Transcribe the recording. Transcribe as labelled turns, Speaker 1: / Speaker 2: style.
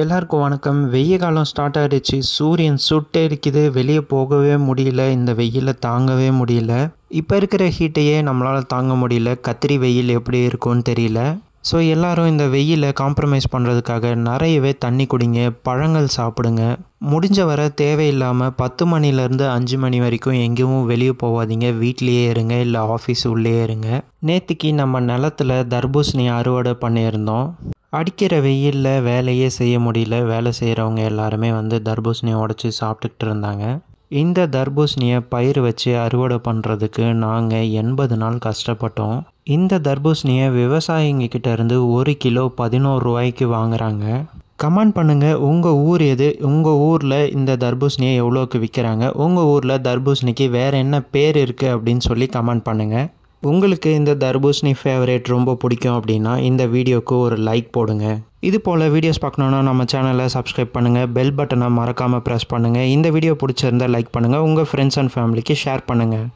Speaker 1: எல்லாருக்கும் வணக்கம். வெய்ய காலம் ஸ்டார்ட் ஆகிடுச்சு. சூரியன் சுட்டே இருக்குது. வெளியே போகவே முடியல. இந்த வெயிலை தாங்கவே முடியல. இப்போ இருக்கிற ஹீட்டையே நம்மளால் தாங்க முடியல. கத்திரி வெயில் எப்படி இருக்கும்னு தெரியல. ஸோ எல்லோரும் இந்த வெயிலை காம்ப்ரமைஸ் பண்ணுறதுக்காக நிறையவே தண்ணி குடிங்க, பழங்கள் சாப்பிடுங்க. முடிஞ்ச வர தேவையில்லாமல் 10 மணிலேருந்து 5 மணி வரைக்கும் எங்கேயும் வெளியே போகாதீங்க. வீட்லேயே இருங்க, இல்லை ஆஃபீஸ் உள்ளே இருங்க. நேற்றுக்கு நம்ம நிலத்தில் தர்பூசணி அறுவடை பண்ணியிருந்தோம். அடிக்கிற வெயிலில் வேலையே செய்ய முடியல. வேலை செய்கிறவங்க எல்லாருமே தர்பூசணியை உடச்சி சாப்பிட்டுக்கிட்டு இருந்தாங்க. இந்த தர்பூசணியை பயிர் வச்சு அறுவடை பண்ணுறதுக்கு நாங்கள் 80 நாள் கஷ்டப்பட்டோம். இந்த தர்பூசணியை விவசாயிங்கக்கிட்ட இருந்து 1 கிலோ 11 ரூபாய்க்கு வாங்குகிறாங்க. கமெண்ட் பண்ணுங்கள், உங்கள் ஊர் எது? உங்கள் ஊரில் இந்த தர்பூசணியை எவ்வளோக்கு விற்கிறாங்க? உங்கள் ஊரில் தர்பூசணிக்கு வேறு என்ன பேர் இருக்குது அப்படின்னு சொல்லி கமெண்ட் பண்ணுங்கள். உங்களுக்கு இந்த தர்பூசணி ஃபேவரேட் ரொம்ப பிடிக்கும் அப்படின்னா இந்த வீடியோவுக்கு ஒரு லைக் போடுங்க. இது போல் வீடியோஸ் பார்க்கணுன்னா நம்ம சேனலை சப்ஸ்கிரைப் பண்ணுங்கள். பெல் பட்டனை மறக்காமல் ப்ரெஸ் பண்ணுங்கள். இந்த வீடியோ பிடிச்சிருந்தால் லைக் பண்ணுங்கள். உங்கள் ஃப்ரெண்ட்ஸ் அண்ட் ஃபேமிலிக்கு ஷேர் பண்ணுங்கள்.